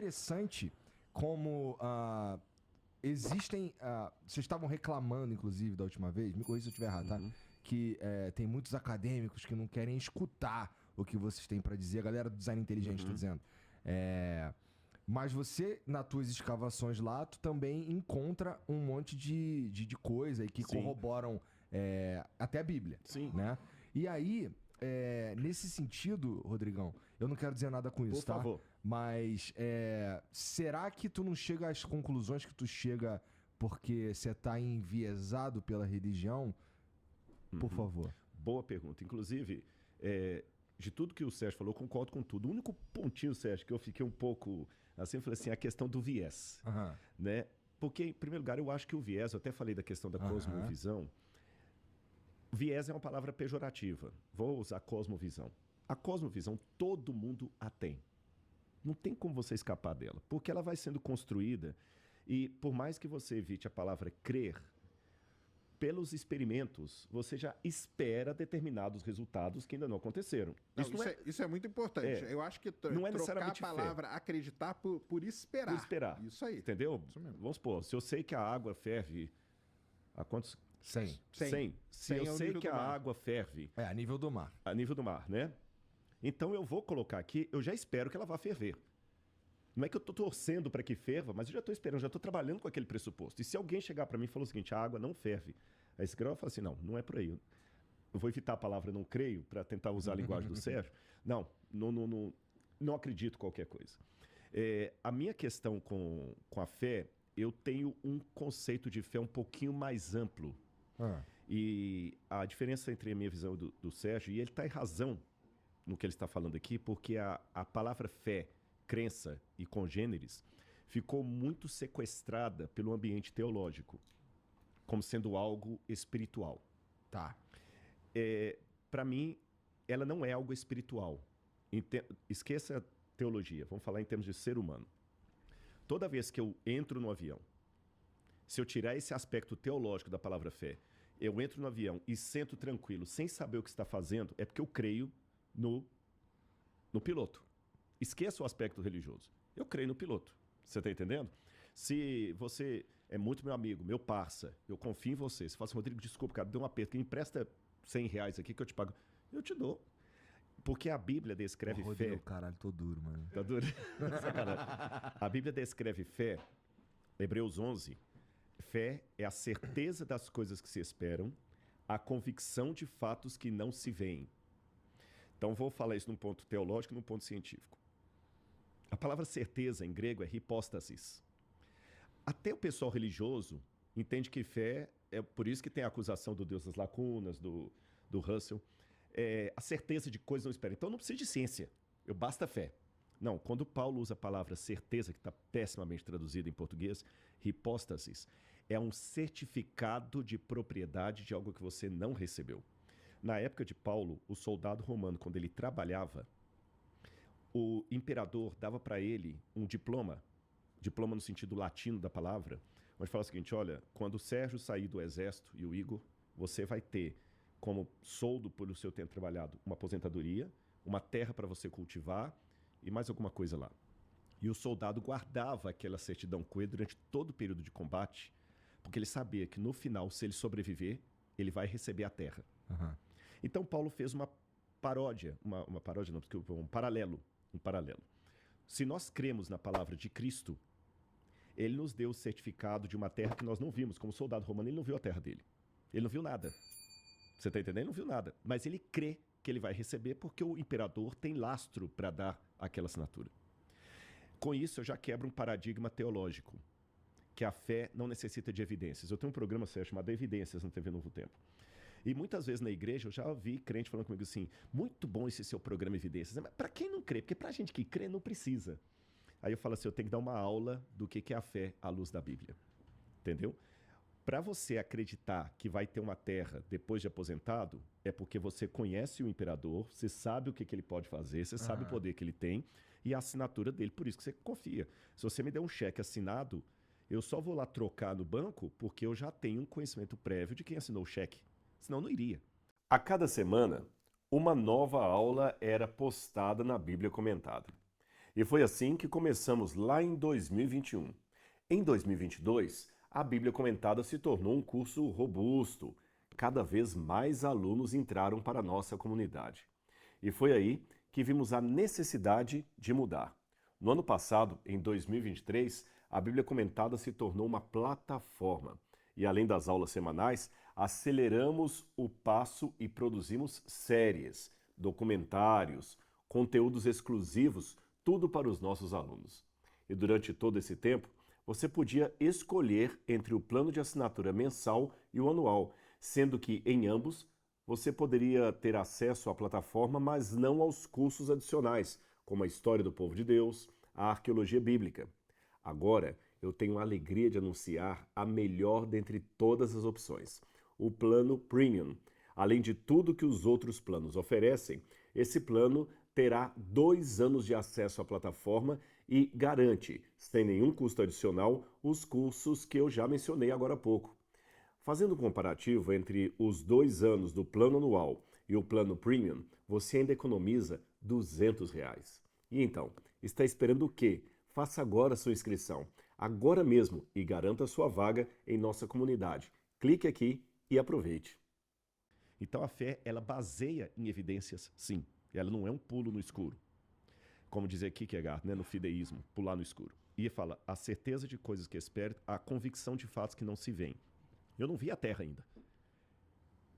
interessante como existem... vocês estavam reclamando, inclusive, da última vez, me corrija se eu estiver errado, tá? Que tem muitos acadêmicos que não querem escutar o que vocês têm para dizer. A galera do design inteligente, tô dizendo. Mas você, nas tuas escavações lá, tu também encontra um monte de coisa e que corroboram até a Bíblia. Sim. Né? E aí, nesse sentido, Rodrigão, eu não quero dizer nada com isso, Por favor. Mas será que tu não chega às conclusões que tu chega porque você tá enviesado pela religião? Por favor. Boa pergunta. Inclusive, de tudo que o Sérgio falou, eu concordo com tudo. O único pontinho, Sérgio, que eu fiquei um pouco assim, eu falei assim, a questão do viés. Né? Porque, em primeiro lugar, eu acho que o viés, eu até falei da questão da cosmovisão. Viés é uma palavra pejorativa. Vou usar cosmovisão. A cosmovisão, todo mundo a tem. Não tem como você escapar dela, porque ela vai sendo construída e, por mais que você evite a palavra crer, pelos experimentos, você já espera determinados resultados que ainda não aconteceram. Não, isso é muito importante. Eu acho que não é trocar a palavra acreditar por esperar. Por esperar. Isso aí. Entendeu? Isso mesmo. Vamos supor, se eu sei que a água ferve... A quantos? 100. 100. Se eu sei que a água ferve... A nível do mar. A nível do mar, né? Então eu vou colocar aqui, eu já espero que ela vá ferver. Não é que eu estou torcendo para que ferva, mas eu já estou esperando, já estou trabalhando com aquele pressuposto. E se alguém chegar para mim e falar o seguinte, a água não ferve, aí esse grau fala assim, não é por aí. Eu vou evitar a palavra não creio para tentar usar a linguagem do Sérgio. Não acredito em qualquer coisa. A minha questão com a fé, eu tenho um conceito de fé um pouquinho mais amplo. E a diferença entre a minha visão do Sérgio, e ele está em razão no que ele está falando aqui, porque a palavra fé, crença e congêneres ficou muito sequestrada pelo ambiente teológico, como sendo algo espiritual. Tá. Para mim, ela não é algo espiritual. Esqueça a teologia, vamos falar em termos de ser humano. Toda vez que eu entro no avião, se eu tirar esse aspecto teológico da palavra fé, eu entro no avião e sento tranquilo, sem saber o que está fazendo, é porque eu creio no piloto. Esqueça o aspecto religioso. Eu creio no piloto. Você está entendendo? Se você é muito meu amigo, meu parça, eu confio em você. Você fala assim, Rodrigo, desculpa, cara, dê um aperto, me empresta R$100 aqui que eu te pago. Eu te dou. Porque a Bíblia descreve fé... Caralho, tô duro, mano. Tá duro? A Bíblia descreve fé, Hebreus 11, fé é a certeza das coisas que se esperam, a convicção de fatos que não se veem. Então, vou falar isso num ponto teológico e num ponto científico. A palavra certeza em grego é hipóstasis. Até o pessoal religioso entende que fé, é por isso que tem a acusação do Deus das lacunas, do Russell, a certeza de coisas não esperam. Então, não precisa de ciência, basta fé. Não, quando Paulo usa a palavra certeza, que está pessimamente traduzida em português, hipóstasis, é um certificado de propriedade de algo que você não recebeu. Na época de Paulo, o soldado romano, quando ele trabalhava, o imperador dava para ele um diploma no sentido latino da palavra, onde fala o seguinte, olha, quando o Sérgio sair do exército e o Igor, você vai ter como soldo por o seu tempo trabalhado uma aposentadoria, uma terra para você cultivar e mais alguma coisa lá. E o soldado guardava aquela certidão com ele durante todo o período de combate, porque ele sabia que no final, se ele sobreviver, ele vai receber a terra. Então Paulo fez uma paródia, um paralelo. Se nós cremos na palavra de Cristo, ele nos deu o certificado de uma terra que nós não vimos. Como soldado romano, ele não viu a terra dele. Ele não viu nada. Você está entendendo? Ele não viu nada. Mas ele crê que ele vai receber porque o imperador tem lastro para dar aquela assinatura. Com isso, eu já quebro um paradigma teológico, que a fé não necessita de evidências. Eu tenho um programa chamado Evidências na TV Novo Tempo. E muitas vezes na igreja eu já ouvi crente falando comigo assim, muito bom esse seu programa Evidências. Mas para quem não crê? Porque para a gente que crê não precisa. Aí eu falo assim, eu tenho que dar uma aula do que é a fé à luz da Bíblia. Entendeu? Para você acreditar que vai ter uma terra depois de aposentado, é porque você conhece o imperador, você sabe o que ele pode fazer, você sabe o poder que ele tem e a assinatura dele, por isso que você confia. Se você me der um cheque assinado, eu só vou lá trocar no banco porque eu já tenho um conhecimento prévio de quem assinou o cheque. Senão não iria. A cada semana, uma nova aula era postada na Bíblia Comentada. E foi assim que começamos lá em 2021. Em 2022, a Bíblia Comentada se tornou um curso robusto. Cada vez mais alunos entraram para a nossa comunidade. E foi aí que vimos a necessidade de mudar. No ano passado, em 2023, a Bíblia Comentada se tornou uma plataforma. E além das aulas semanais, aceleramos o passo e produzimos séries, documentários, conteúdos exclusivos, tudo para os nossos alunos. E durante todo esse tempo, você podia escolher entre o plano de assinatura mensal e o anual, sendo que em ambos você poderia ter acesso à plataforma, mas não aos cursos adicionais, como a História do Povo de Deus, a Arqueologia Bíblica. Agora, eu tenho a alegria de anunciar a melhor dentre todas as opções, o plano Premium. Além de tudo que os outros planos oferecem, esse plano terá 2 anos de acesso à plataforma e garante, sem nenhum custo adicional, os cursos que eu já mencionei agora há pouco. Fazendo um comparativo entre os 2 anos do plano anual e o plano Premium, você ainda economiza R$ 200. E então, está esperando o quê? Faça agora a sua inscrição, agora mesmo, e garanta a sua vaga em nossa comunidade. Clique aqui e aproveite. Então a fé, ela baseia em evidências, sim. Ela não é um pulo no escuro. Como dizia Kierkegaard, né, no fideísmo, pular no escuro. E fala, a certeza de coisas que espero, a convicção de fatos que não se veem. Eu não vi a Terra ainda,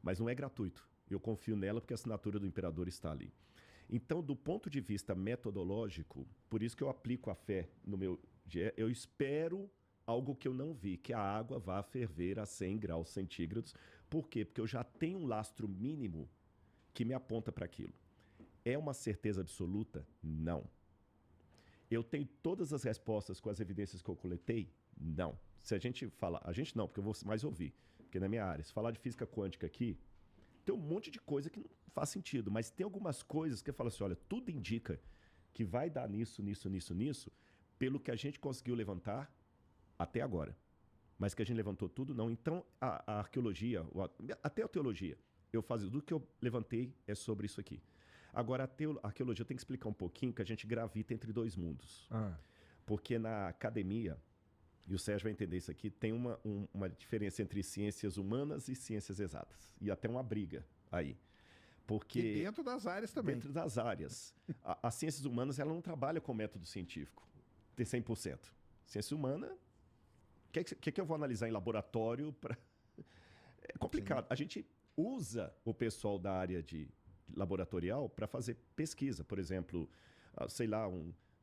mas não é gratuito. Eu confio nela porque a assinatura do imperador está ali. Então, do ponto de vista metodológico, por isso que eu aplico a fé no meu dia, eu espero algo que eu não vi, que a água vá ferver a 100 graus centígrados. Por quê? Porque eu já tenho um lastro mínimo que me aponta para aquilo. É uma certeza absoluta? Não. Eu tenho todas as respostas com as evidências que eu coletei? Não. Se a gente falar... A gente não, porque eu vou mais ouvir. Porque na minha área, se falar de física quântica aqui, tem um monte de coisa que não faz sentido. Mas tem algumas coisas que eu falo assim, olha, tudo indica que vai dar nisso, pelo que a gente conseguiu levantar até agora. Mas que a gente levantou tudo, não. Então, a arqueologia, até a teologia, eu faço tudo que eu levantei é sobre isso aqui. Agora, a arqueologia tem que explicar um pouquinho que a gente gravita entre 2 mundos. Porque na academia, e o Sérgio vai entender isso aqui, tem uma diferença entre ciências humanas e ciências exatas. E até uma briga aí. Porque e dentro das áreas também. Dentro das áreas. As ciências humanas, ela não trabalha com método científico, de 100%. Ciência humana, o que eu vou analisar em laboratório? É complicado. Sim. A gente usa o pessoal da área de laboratorial para fazer pesquisa. Por exemplo, sei lá,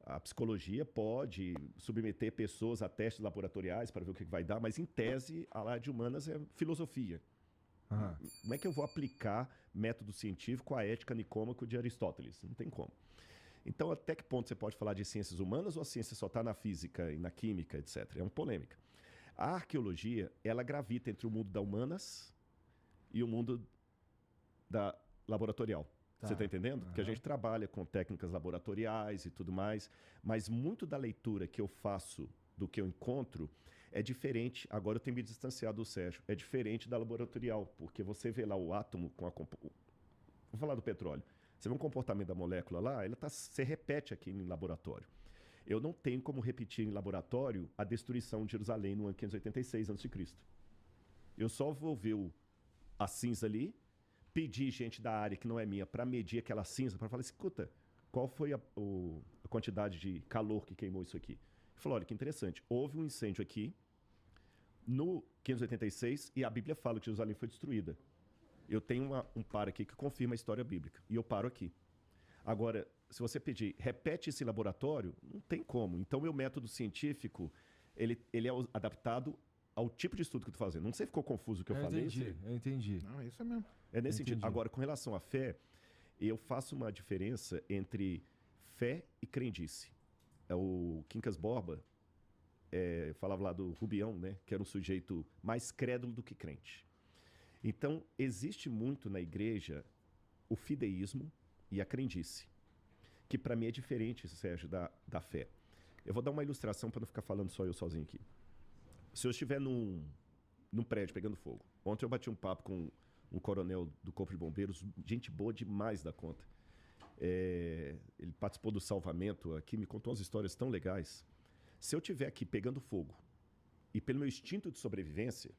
a psicologia pode submeter pessoas a testes laboratoriais para ver o que vai dar, mas em tese a área de humanas é filosofia. Como é que eu vou aplicar método científico à ética nicômaco de Aristóteles? Não tem como. Então, até que ponto você pode falar de ciências humanas ou a ciência só está na física e na química, etc.? É uma polêmica. A arqueologia, ela gravita entre o mundo da humanas e o mundo da laboratorial. Tá. Você está entendendo? Porque a gente trabalha com técnicas laboratoriais e tudo mais, mas muito da leitura que eu faço do que eu encontro é diferente. Agora eu tenho me distanciado do Sérgio. É diferente da laboratorial, porque você vê lá o átomo com a... Vou falar do petróleo. Você vê um comportamento da molécula lá, ela se repete aqui em laboratório. Eu não tenho como repetir em laboratório a destruição de Jerusalém no ano 586 a.C. Eu só vou ver a cinza ali, pedir gente da área que não é minha para medir aquela cinza, para falar, escuta, qual foi a quantidade de calor que queimou isso aqui? Ele falou, olha, que interessante, houve um incêndio aqui no 586 e a Bíblia fala que Jerusalém foi destruída. Eu tenho um par aqui que confirma a história bíblica, e eu paro aqui. Agora, se você pedir, repete esse laboratório, não tem como. Então, meu método científico, ele é adaptado ao tipo de estudo que eu estou fazendo. Não sei se ficou confuso o que eu falei. Eu entendi. Não, isso é mesmo. É nesse sentido. Agora, com relação à fé, eu faço uma diferença entre fé e crendice. O Quincas Borba falava lá do Rubião, né, que era um sujeito mais crédulo do que crente. Então, existe muito na igreja o fideísmo e a crendice, que para mim é diferente, Sérgio, da fé. Eu vou dar uma ilustração para não ficar falando só eu sozinho aqui. Se eu estiver num prédio pegando fogo, ontem eu bati um papo com um coronel do Corpo de Bombeiros, gente boa demais da conta. Ele participou do salvamento aqui, me contou umas histórias tão legais. Se eu estiver aqui pegando fogo e pelo meu instinto de sobrevivência,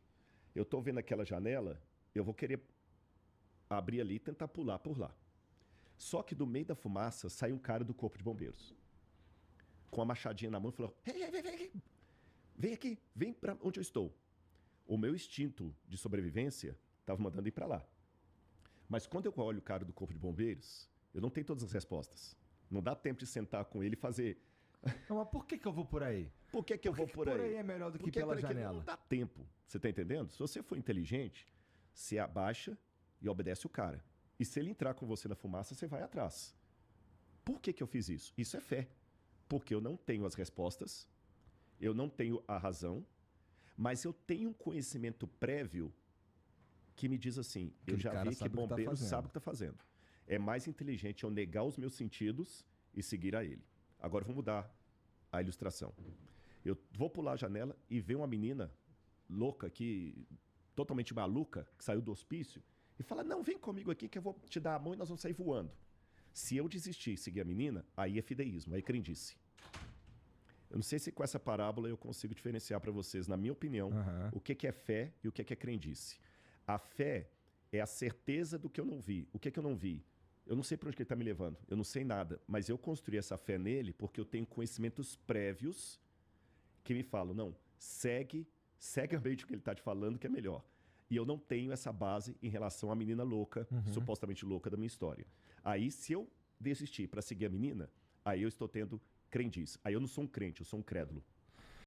eu estou vendo aquela janela, eu vou querer abrir ali e tentar pular por lá. Só que do meio da fumaça sai um cara do corpo de bombeiros. Com a machadinha na mão e falou: vem aqui, vem para onde eu estou. O meu instinto de sobrevivência estava mandando ir para lá. Mas quando eu olho o cara do corpo de bombeiros, eu não tenho todas as respostas. Não dá tempo de sentar com ele e fazer... Não, mas por que eu vou por aí? Por que eu vou por aí? Por aí é melhor do que pela janela. Não dá tempo. Você está entendendo? Se você for inteligente, você abaixa e obedece o cara. E se ele entrar com você na fumaça, você vai atrás. Por que eu fiz isso? Isso é fé. Porque eu não tenho as respostas, eu não tenho a razão, mas eu tenho um conhecimento prévio que me diz assim, eu já vi que bombeiro sabe o que está fazendo. É mais inteligente eu negar os meus sentidos e seguir a ele. Agora vou mudar a ilustração. Eu vou pular a janela e ver uma menina louca, totalmente maluca, que saiu do hospício, e fala: não, vem comigo aqui que eu vou te dar a mão e nós vamos sair voando. Se eu desistir e seguir a menina, aí é fideísmo, aí é crendice. Eu não sei se com essa parábola eu consigo diferenciar para vocês, na minha opinião, o que é fé e o que é crendice. A fé é a certeza do que eu não vi. O que é que eu não vi? Eu não sei para onde que ele está me levando, eu não sei nada, mas eu construí essa fé nele porque eu tenho conhecimentos prévios que me falam: não, segue cegamente o que ele está te falando, que é melhor. E eu não tenho essa base em relação à menina louca, supostamente louca da minha história. Aí, se eu desistir para seguir a menina, aí eu estou tendo crendice. Aí eu não sou um crente, eu sou um crédulo.